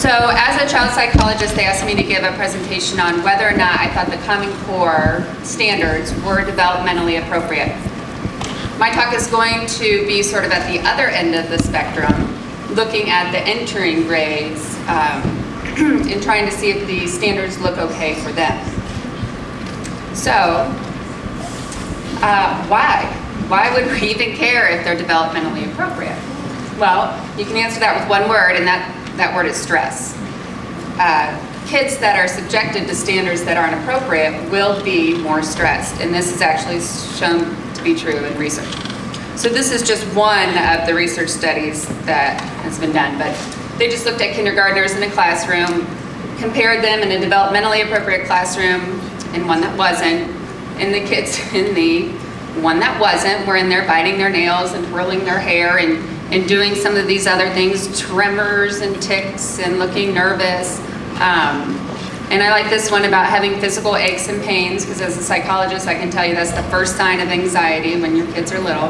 So as a child psychologist, they asked me to give a presentation on whether or not I thought the Common Core standards were developmentally appropriate. My talk is going to be sort of at the other end of the spectrum, looking at the entering grades and trying to see if the standards look okay for them. So, why? Why would we even care if they're developmentally appropriate? Well, you can answer that with one word, and that word is stress. Kids that are subjected to standards that aren't appropriate will be more stressed, and this is actually shown to be true in research. So this is just one of the research studies that has been done, but they just looked at kindergartners in a classroom, compared them in a developmentally appropriate classroom and one that wasn't, and the kids in the one that wasn't were in there biting their nails and twirling their hair and doing some of these other things, tremors and tics and looking nervous. And I like this one about having physical aches and pains, because as a psychologist, I can tell you that's the first sign of anxiety when your kids are little.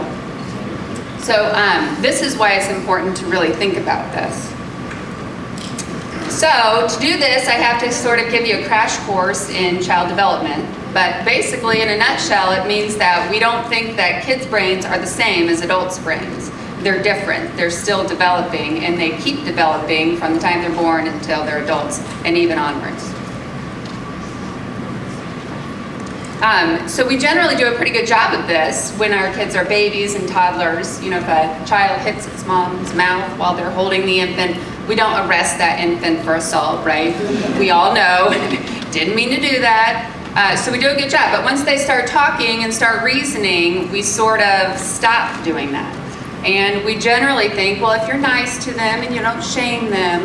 So this is why it's important to really think about this. So to do this, I have to sort of give you a crash course in child development. But basically, in a nutshell, it means that we don't think that kids' brains are the same as adults' brains. They're different. They're still developing, and they keep developing from the time they're born until they're adults, and even onwards. So we generally do a pretty good job of this when our kids are babies and toddlers. You know, if a child hits its mom's mouth while they're holding the infant, we don't arrest that infant for assault, right? We all know, didn't mean to do that. So we do a good job. But once they start talking and start reasoning, we sort of stop doing that. And we generally think, well, if you're nice to them and you don't shame them,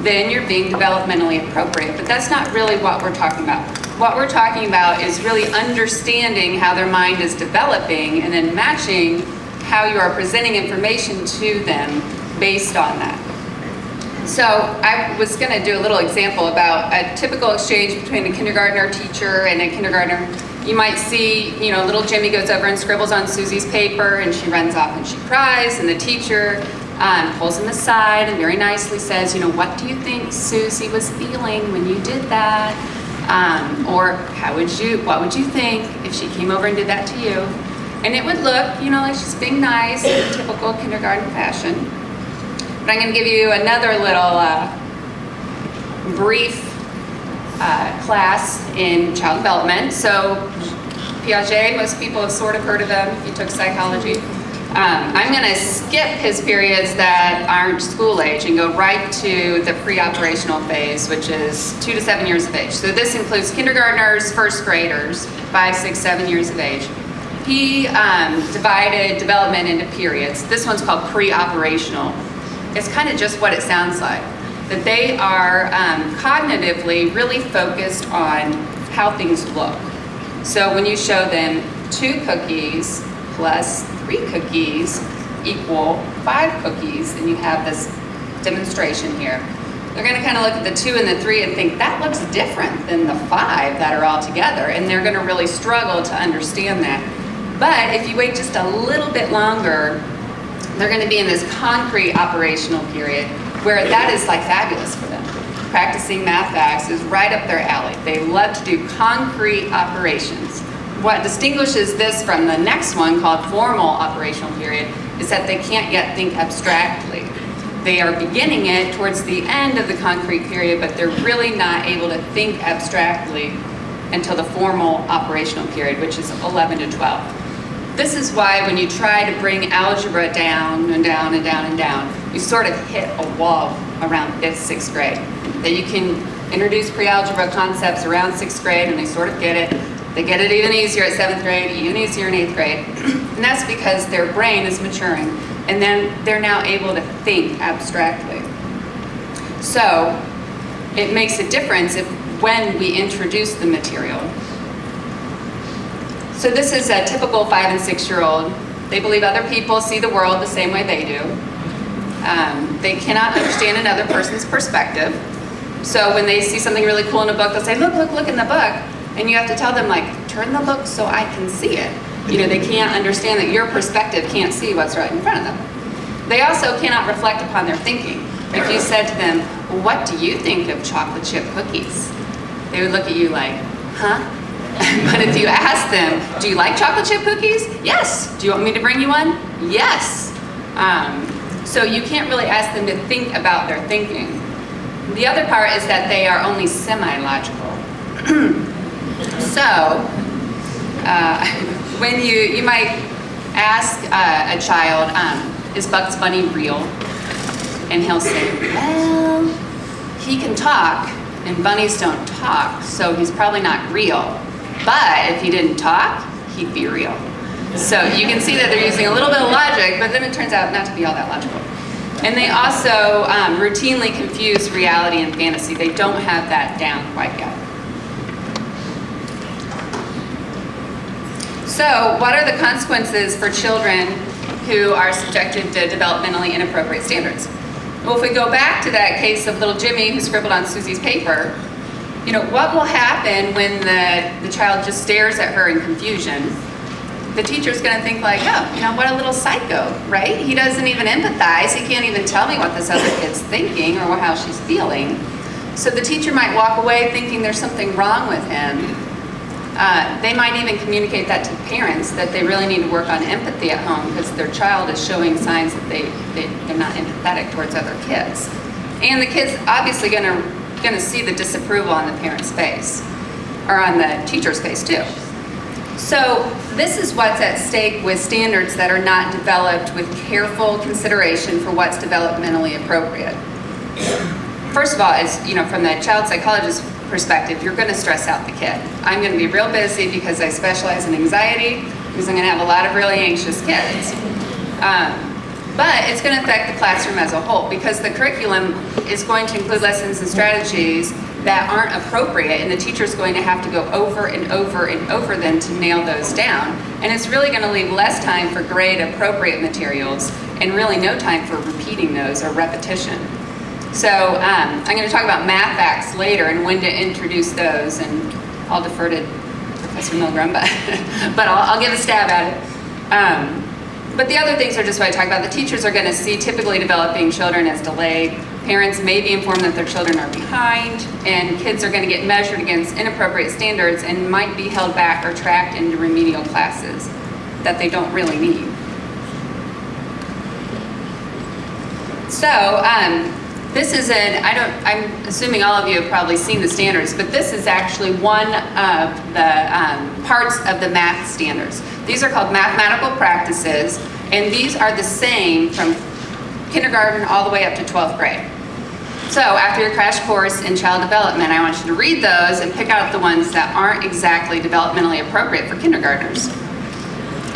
then you're being developmentally appropriate. But that's not really what we're talking about. What we're talking about is really understanding how their mind is developing and then matching how you are presenting information to them based on that. So I was going to do a little example about a typical exchange between a kindergartner teacher and a kindergartner. You might see, you know, little Jimmy goes over and scribbles on Susie's paper, and she runs off and she cries, and the teacher pulls him aside and very nicely says, you know, what do you think Susie was feeling when you did that? Or what would you think if she came over and did that to you? And it would look, you know, like she's being nice in typical kindergarten fashion. But I'm going to give you another little brief class in child development. So Piaget, most people have sort of heard of him if you took psychology. I'm going to skip his periods that aren't school age and go right to the preoperational phase, which is 2 to 7 years of age. So this includes kindergartners, first graders, 5, 6, 7 years of age. He divided development into periods. This one's called preoperational. It's kind of just what it sounds like, that they are cognitively really focused on how things look. So when you show them 2 cookies plus 3 cookies equal 5 cookies, and you have this demonstration here, they're going to kind of look at the 2 and the 3 and think that looks different than the 5 that are all together, and they're going to really struggle to understand that. But if you wait just a little bit longer, they're going to be in this concrete operational period where that is like fabulous for them. Practicing math facts is right up their alley. They love to do concrete operations. What distinguishes this from the next one called formal operational period is that they can't yet think abstractly. They are beginning it towards the end of the concrete period, but they're really not able to think abstractly until the formal operational period, which is 11 to 12. This is why when you try to bring algebra down and down and down and down, you sort of hit a wall around 5th, 6th grade. That you can introduce pre-algebra concepts around 6th grade and they sort of get it. They get it even easier at 7th grade, even easier in 8th grade. And that's because their brain is maturing and then they're now able to think abstractly. So it makes a difference when we introduce the material. So this is a typical 5 and 6-year-old. They believe other people see the world the same way they do. They cannot understand another person's perspective. So when they see something really cool in a book, they'll say, look, look, look in the book. And you have to tell them, like, turn the book so I can see it. You know, they can't understand that your perspective can't see what's right in front of them. They also cannot reflect upon their thinking. If you said to them, what do you think of chocolate chip cookies? They would look at you like, huh? But if you ask them, do you like chocolate chip cookies? Yes. Do you want me to bring you one? Yes. So you can't really ask them to think about their thinking. The other part is that they are only semi-logical. So when you might ask a child, is Bugs Bunny real? And he'll say, well, he can talk, and bunnies don't talk, so he's probably not real. But if he didn't talk, he'd be real. So you can see that they're using a little bit of logic, but then it turns out not to be all that logical. And they also routinely confuse reality and fantasy. They don't have that down quite yet. So what are the consequences for children who are subjected to developmentally inappropriate standards? Well, if we go back to that case of little Jimmy who scribbled on Susie's paper, what will happen when the child just stares at her in confusion? The teacher's going to think like, oh, what a little psycho, right? He doesn't even empathize. He can't even tell me what this other kid's thinking or how she's feeling. So the teacher might walk away thinking there's something wrong with him. They might even communicate that to the parents, that they really need to work on empathy at home because their child is showing signs that they're not empathetic towards other kids. And the kid's obviously going to see the disapproval on the parent's face, or on the teacher's face too. So this is what's at stake with standards that are not developed with careful consideration for what's developmentally appropriate. First of all, from the child psychologist's perspective, you're going to stress out the kid. I'm going to be real busy because I specialize in anxiety, because I'm going to have a lot of really anxious kids. But it's going to affect the classroom as a whole, because the curriculum is going to include lessons and strategies that aren't appropriate, and the teacher's going to have to go over and over and over them to nail those down. And it's really going to leave less time for grade appropriate materials and really no time for repeating those or repetition. So I'm going to talk about math facts later and when to introduce those, and I'll defer to Professor Milgram, but I'll give a stab at it. But the other things are just what I talked about. The teachers are going to see typically developing children as delayed. Parents may be informed that their children are behind, and kids are going to get measured against inappropriate standards and might be held back or tracked into remedial classes that they don't really need. So this is I'm assuming all of you have probably seen the standards, but this is actually one of the parts of the math standards. These are called mathematical practices, and these are the same from kindergarten all the way up to 12th grade. So after your crash course in child development, I want you to read those and pick out the ones that aren't exactly developmentally appropriate for kindergartners.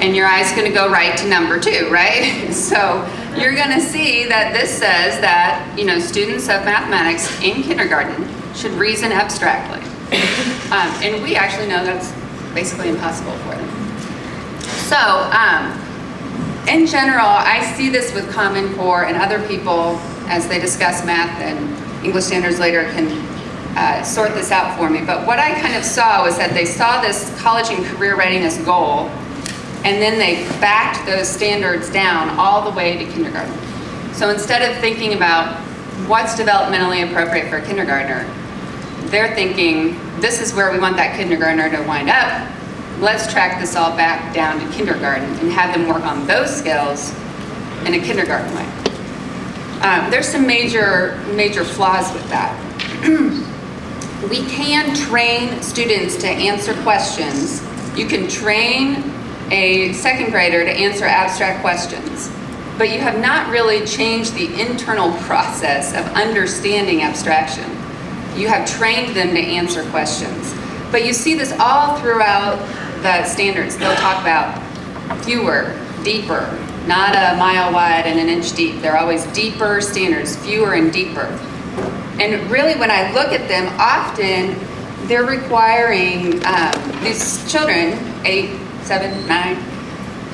And your eye's going to go right to number 2, right? So you're going to see that this says that, students of mathematics in kindergarten should reason abstractly. And we actually know that's basically impossible for them. So in general, I see this with Common Core, and other people, as they discuss math and English standards later, can sort this out for me. But what I kind of saw was that they saw this college and career readiness goal, and then they backed those standards down all the way to kindergarten. So instead of thinking about what's developmentally appropriate for a kindergartner, they're thinking, this is where we want that kindergartner to wind up. Let's track this all back down to kindergarten and have them work on those skills in a kindergarten way. There's some major flaws with that. We can train students to answer questions. You can train a second grader to answer abstract questions, but you have not really changed the internal process of understanding abstraction. You have trained them to answer questions. But you see this all throughout the standards. They'll talk about fewer, deeper, not a mile wide and an inch deep. They're always deeper standards, fewer and deeper. And really, when I look at them, often they're requiring these children, 8, 7, 9,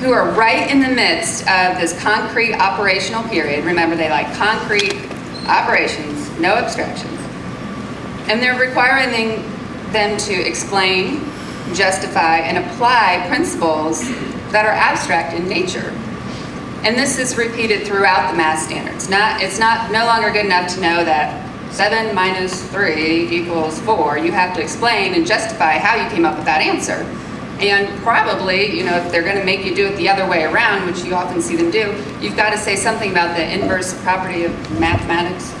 who are right in the midst of this concrete operational period. Remember, they like concrete operations, no abstractions. And they're requiring them to explain, justify, and apply principles that are abstract in nature. And this is repeated throughout the math standards. It's no longer good enough to know that 7 minus 3 equals 4. You have to explain and justify how you came up with that answer. And probably, if they're going to make you do it the other way around, which you often see them do, you've got to say something about the inverse property of mathematics.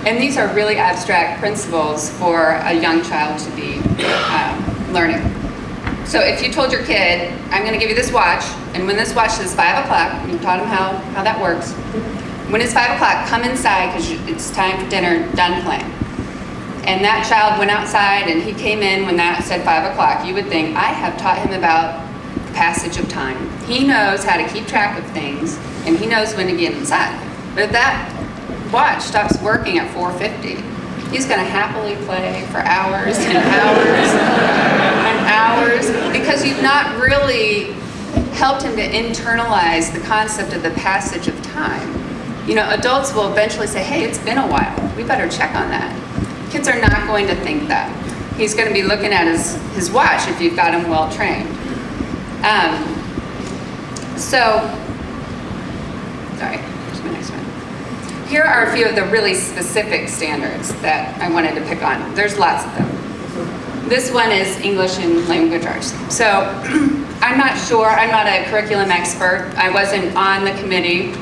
And these are really abstract principles for a young child to be learning. So if you told your kid, I'm going to give you this watch, and when this watch says 5 o'clock, you taught him how that works. When it's 5 o'clock, come inside because it's time for dinner, done playing. And that child went outside and he came in when that said 5 o'clock. You would think, I have taught him about the passage of time. He knows how to keep track of things, and he knows when to get inside. But if that watch stops working at 4:50, he's going to happily play for hours and hours and hours because you've not really helped him to internalize the concept of the passage of time. Adults will eventually say, hey, it's been a while. We better check on that. Kids are not going to think that. He's going to be looking at his watch if you've got him well trained. Sorry, here's my next one. Here are a few of the really specific standards that I wanted to pick on. There's lots of them. This one is English and language arts. So I'm not sure, I'm not a curriculum expert. I wasn't on the committee.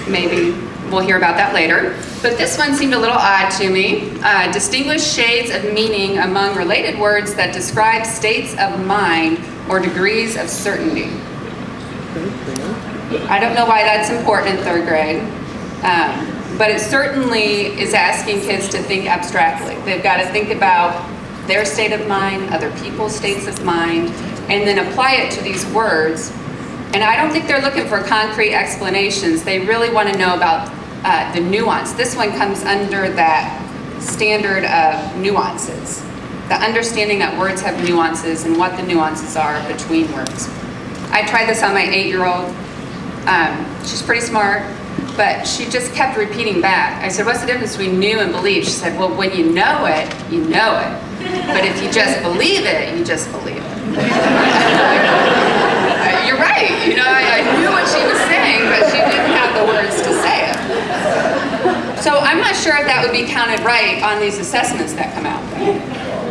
Maybe we'll hear about that later. But this one seemed a little odd to me. Distinguish shades of meaning among related words that describe states of mind or degrees of certainty. I don't know why that's important in 3rd grade, but it certainly is asking kids to think abstractly. They've got to think about their state of mind, other people's states of mind, and then apply it to these words. And I don't think they're looking for concrete explanations. They really want to know about the nuance. This one comes under that standard of nuances. The understanding that words have nuances and what the nuances are between words. I tried this on my 8-year-old. She's pretty smart, but she just kept repeating back. I said, what's the difference between knew and believe? She said, well, when you know it, you know it. But if you just believe it, you just believe it. You're right. I knew what she was saying, but she didn't have the words to say it. So I'm not sure if that would be counted right on these assessments that come out.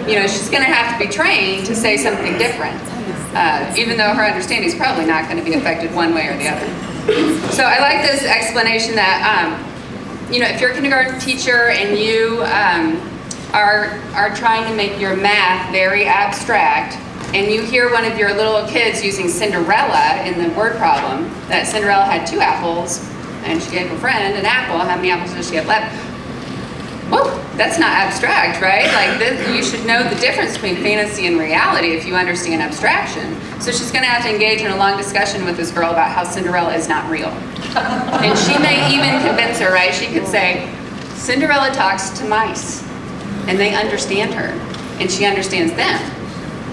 She's going to have to be trained to say something different, even though her understanding is probably not going to be affected one way or the other. So I like this explanation that, if you're a kindergarten teacher and you are trying to make your math very abstract, and you hear one of your little kids using Cinderella in the word problem, that Cinderella had 2 apples, and she gave a friend an apple, how many apples does she have left? Whoa, that's not abstract, right? You should know the difference between fantasy and reality if you understand abstraction. So she's going to have to engage in a long discussion with this girl about how Cinderella is not real. And she may even convince her, right? She could say, Cinderella talks to mice, and they understand her, and she understands them.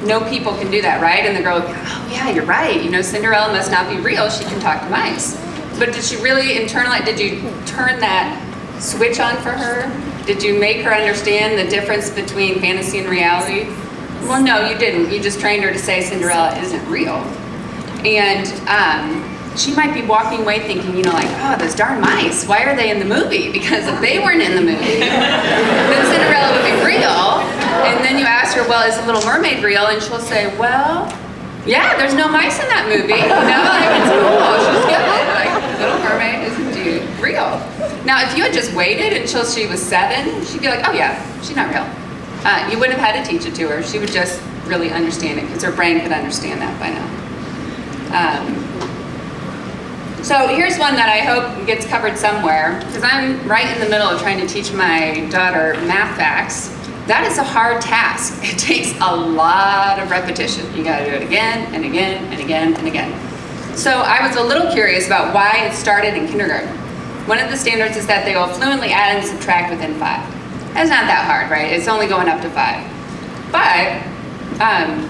No people can do that, right? And the girl would go, oh yeah, you're right. Cinderella must not be real. She can talk to mice. But did she really internalize, did you turn that switch on for her? Did you make her understand the difference between fantasy and reality? Well, no, you didn't. You just trained her to say Cinderella isn't real. And she might be walking away thinking, oh, those darn mice, why are they in the movie? Because if they weren't in the movie, then Cinderella would be real. And then you ask her, well, is the Little Mermaid real? And she'll say, well, yeah, there's no mice in that movie. It's cool. She's good. Little Mermaid is indeed real. Now, if you had just waited until she was 7, she'd be like, oh yeah, she's not real. You wouldn't have had to teach it to her. She would just really understand it because her brain could understand that by now. So here's one that I hope gets covered somewhere, because I'm right in the middle of trying to teach my daughter math facts. That is a hard task. It takes a lot of repetition. You gotta do it again and again and again and again. So I was a little curious about why it started in kindergarten. One of the standards is that they will fluently add and subtract within 5. That's not that hard, right? It's only going up to 5. But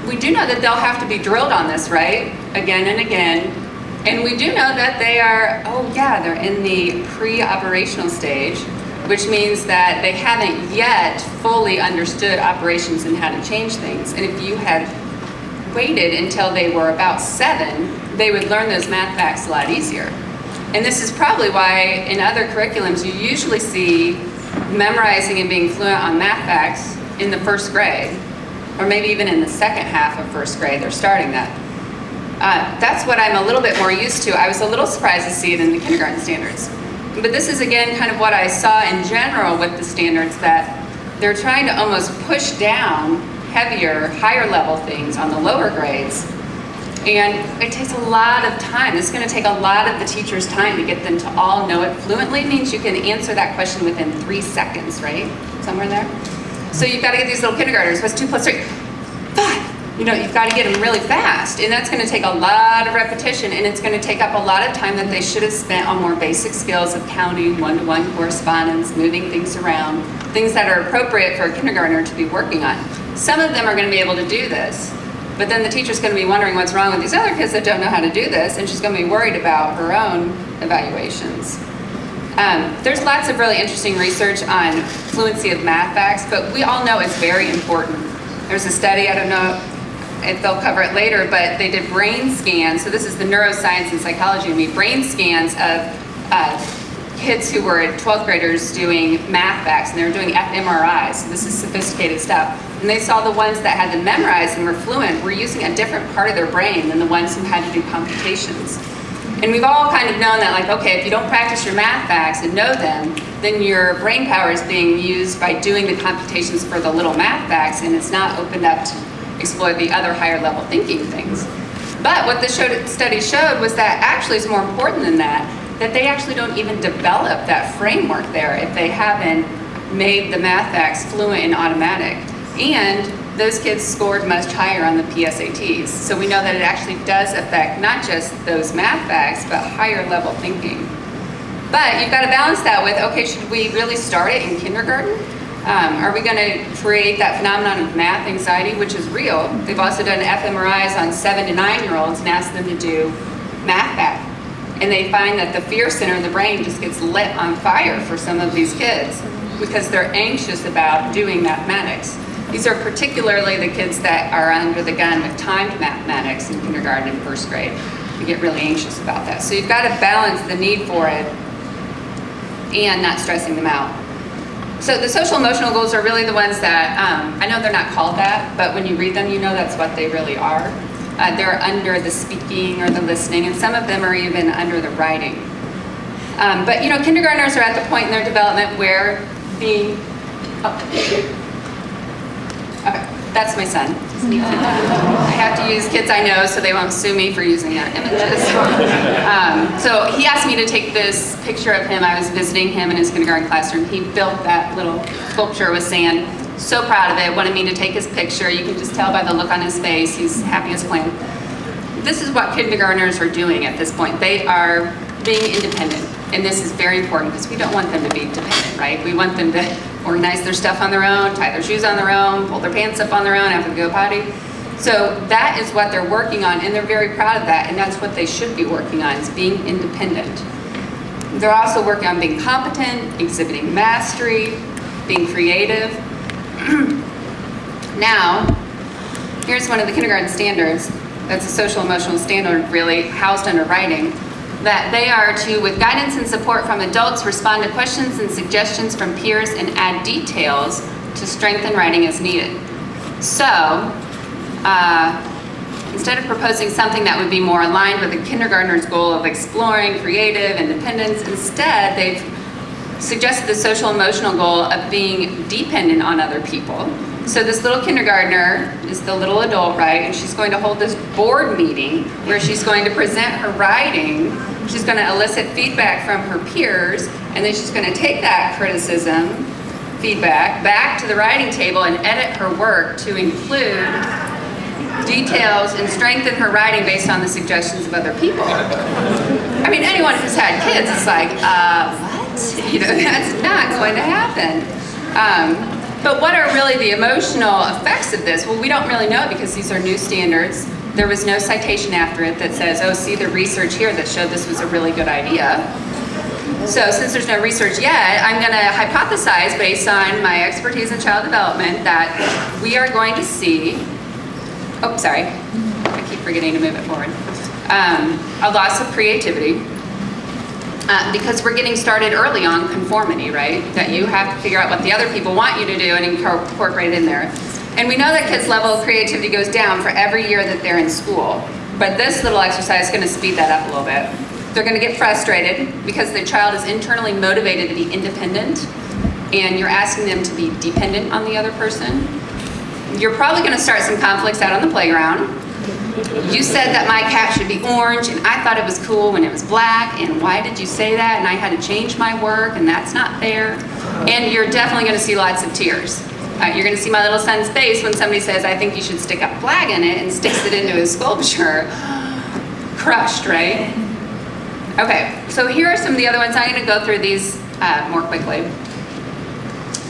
we do know that they'll have to be drilled on this, right? Again and again. And we do know that they're in the pre-operational stage, which means that they haven't yet fully understood operations and how to change things. And if you had waited until they were about 7, they would learn those math facts a lot easier. And this is probably why in other curriculums you usually see memorizing and being fluent on math facts in the first grade, or maybe even in the second half of first grade, they're starting that. That's what I'm a little bit more used to. I was a little surprised to see it in the kindergarten standards. But this is again kind of what I saw in general with the standards, that they're trying to almost push down heavier, higher level things on the lower grades. And it takes a lot of time. It's going to take a lot of the teacher's time to get them to all know it fluently. It means you can answer that question within 3 seconds, right? Somewhere there. So you've got to get these little kindergartners. What's 2 plus 3? 5. You know, you've got to get them really fast. And that's going to take a lot of repetition, and it's going to take up a lot of time that they should have spent on more basic skills of counting, one-to-one correspondence, moving things around, things that are appropriate for a kindergartner to be working on. Some of them are going to be able to do this, but then the teacher's going to be wondering what's wrong with these other kids that don't know how to do this, and she's going to be worried about her own evaluations. There's lots of really interesting research on fluency of math facts, but we all know it's very important. There's a study, I don't know if they'll cover it later, but they did brain scans. So this is the neuroscience and psychology of me, brain scans of kids who were 12th graders doing math facts, and they were doing fMRIs. So this is sophisticated stuff. And they saw the ones that had them memorized and were fluent were using a different part of their brain than the ones who had to do computations. And we've all kind of known that, like, okay, if you don't practice your math facts and know them, then your brain power is being used by doing the computations for the little math facts, and it's not opened up to explore the other higher level thinking things. But what the study showed was that actually it's more important than that they actually don't even develop that framework there if they haven't made the math facts fluent and automatic. And those kids scored much higher on the PSATs. So we know that it actually does affect not just those math facts, but higher level thinking. But you've got to balance that with, okay, should we really start it in kindergarten? Are we going to create that phenomenon of math anxiety, which is real? They've also done fMRIs on 7 to 9-year-olds and asked them to do math facts. And they find that the fear center in the brain just gets lit on fire for some of these kids because they're anxious about doing mathematics. These are particularly the kids that are under the gun with timed mathematics in kindergarten and first grade. You get really anxious about that. So you've got to balance the need for it and not stressing them out. So the social emotional goals are really the ones that, I know they're not called that, but when you read them, you know that's what they really are. They're under the speaking or the listening, and some of them are even under the writing. But you know, kindergartners are at the point in their development where being, okay, that's my son. I have to use kids I know so they won't sue me for using their images. So he asked me to take this picture of him. I was visiting him in his kindergarten classroom. He built that little sculpture with sand. So proud of it, wanted me to take his picture. You can just tell by the look on his face, he's happy as a clam. This is what kindergartners are doing at this point. They are being independent, and this is very important because we don't want them to be dependent, right? We want them to organize their stuff on their own, tie their shoes on their own, pull their pants up on their own after they go potty. So that is what they're working on, and they're very proud of that, and that's what they should be working on, is being independent. They're also working on being competent, exhibiting mastery, being creative. Now, here's one of the kindergarten standards that's a social emotional standard really housed under writing, that they are to, with guidance and support from adults, respond to questions and suggestions from peers and add details to strengthen writing as needed. So, instead of proposing something that would be more aligned with a kindergartner's goal of exploring creative independence, instead they've suggested the social emotional goal of being dependent on other people. So this little kindergartner is the little adult, right? And she's going to hold this board meeting where she's going to present her writing. She's going to elicit feedback from her peers, and then she's going to take that criticism, feedback, back to the writing table and edit her work to include details and strengthen her writing based on the suggestions of other people. I mean, anyone who's had kids is like, what? You know, that's not going to happen. But what are really the emotional effects of this? Well, we don't really know because these are new standards. There was no citation after it that says, oh, see the research here that showed this was a really good idea. So since there's no research yet, I'm going to hypothesize based on my expertise in child development that we are going to see, oh, sorry, I keep forgetting to move it forward, a loss of creativity, because we're getting started early on conformity, right? That you have to figure out what the other people want you to do and incorporate it in there. And we know that kids' level of creativity goes down for every year that they're in school. But this little exercise is going to speed that up a little bit. They're going to get frustrated because the child is internally motivated to be independent, and you're asking them to be dependent on the other person. You're probably going to start some conflicts out on the playground. You said that my cat should be orange, and I thought it was cool when it was black, and why did you say that? And I had to change my work, and that's not fair. And you're definitely going to see lots of tears. You're going to see my little son's face when somebody says, I think you should stick a flag in it, and sticks it into his sculpture. Crushed, right? Okay, so here are some of the other ones. I'm going to go through these more quickly.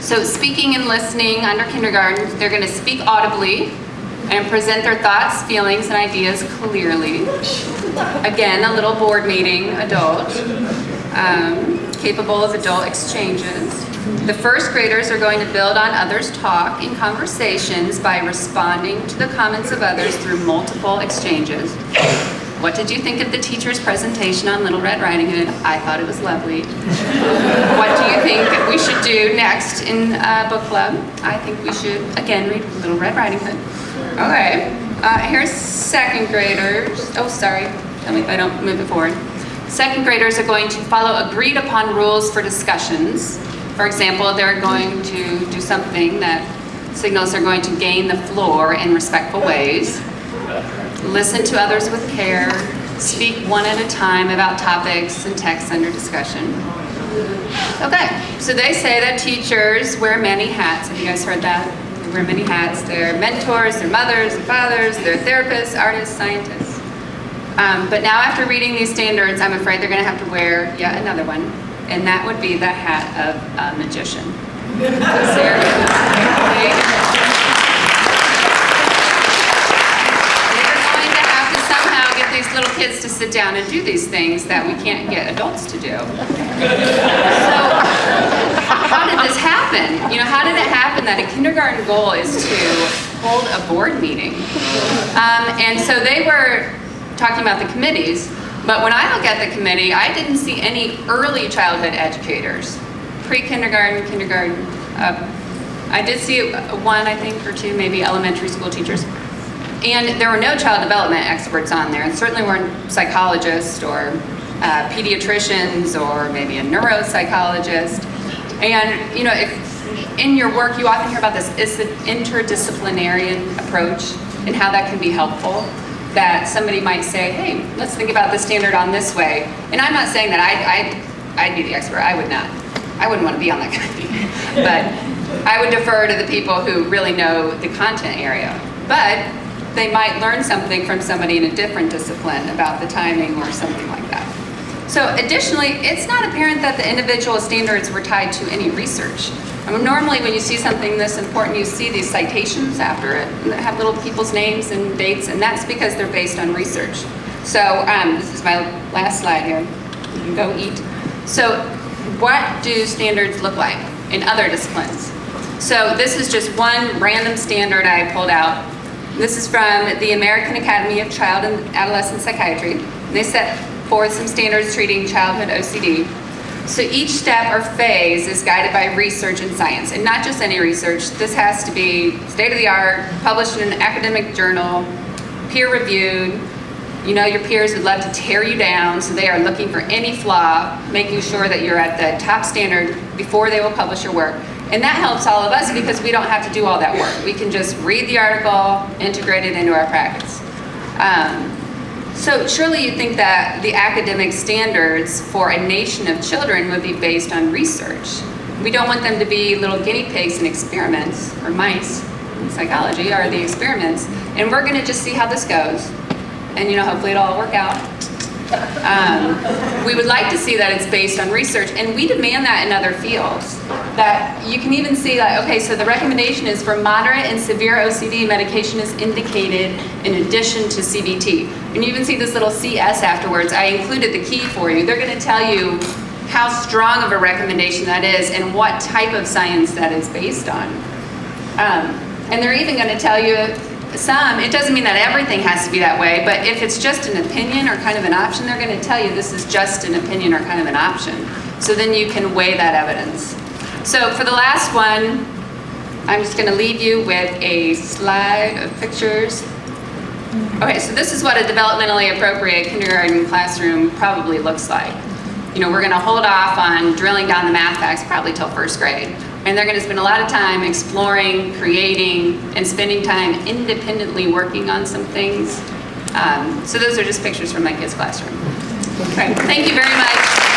So speaking and listening under kindergarten, they're going to speak audibly and present their thoughts, feelings, and ideas clearly. Again, a little board meeting adult, capable of adult exchanges. The first graders are going to build on others' talk in conversations by responding to the comments of others through multiple exchanges. What did you think of the teacher's presentation on Little Red Riding Hood? I thought it was lovely. What do you think we should do next in book club? I think we should, again, read Little Red Riding Hood. Okay, here's second graders. Oh, sorry, tell me if I don't move it forward. Second graders are going to follow agreed upon rules for discussions. For example, they're going to do something that signals they're going to gain the floor in respectful ways. Listen to others with care. Speak one at a time about topics and texts under discussion. Okay, so they say that teachers wear many hats. Have you guys heard that? They wear many hats. They're mentors, they're mothers and fathers, they're therapists, artists, scientists. But now after reading these standards, I'm afraid they're going to have to wear yet another one, and that would be the hat of a magician. These little kids to sit down and do these things that we can't get adults to do. So, how did this happen? You know, how did it happen that a kindergarten goal is to hold a board meeting? And so they were talking about the committees, but when I look at the committee, I didn't see any early childhood educators, pre-kindergarten, kindergarten. I did see one, I think, or two, maybe elementary school teachers. And there were no child development experts on there, and certainly weren't psychologists or pediatricians or maybe a neuropsychologist. And you know, if in your work you often hear about this interdisciplinary approach and how that can be helpful. That somebody might say, hey, let's think about the standard on this way. And I'm not saying that I'd be the expert. I would not. I wouldn't want to be on that committee. But I would defer to the people who really know the content area. But they might learn something from somebody in a different discipline about the timing or something like that. So additionally, it's not apparent that the individual standards were tied to any research. I mean, normally when you see something this important, you see these citations after it that have little people's names and dates, and that's because they're based on research. So this is my last slide here. You can go eat. So what do standards look like in other disciplines? So this is just one random standard I pulled out. This is from the American Academy of Child and Adolescent Psychiatry. They set forth some standards treating childhood OCD. So each step or phase is guided by research and science, and not just any research. This has to be state-of-the-art, published in an academic journal, peer-reviewed. You know your peers would love to tear you down, so they are looking for any flaw, making sure that you're at the top standard before they will publish your work. And that helps all of us because we don't have to do all that work. We can just read the article, integrate it into our practice. So surely you'd think that the academic standards for a nation of children would be based on research. We don't want them to be little guinea pigs in experiments, or mice in psychology are the experiments. And we're gonna just see how this goes. And you know, hopefully it'll all work out. We would like to see that it's based on research, and we demand that in other fields. That you can even see that, okay, so the recommendation is for moderate and severe OCD, medication is indicated in addition to CBT. And you even see this little CS afterwards. I included the key for you. They're going to tell you how strong of a recommendation that is and what type of science that is based on. And they're even going to tell you some, it doesn't mean that everything has to be that way, but if it's just an opinion or kind of an option, they're going to tell you this is just an opinion or kind of an option. So then you can weigh that evidence. So for the last one, I'm just going to leave you with a slide of pictures. Okay, so this is what a developmentally appropriate kindergarten classroom probably looks like. You know, we're going to hold off on drilling down the math facts probably till first grade. And they're going to spend a lot of time exploring, creating, and spending time independently working on some things. So those are just pictures from my kids' classroom. Okay, thank you very much.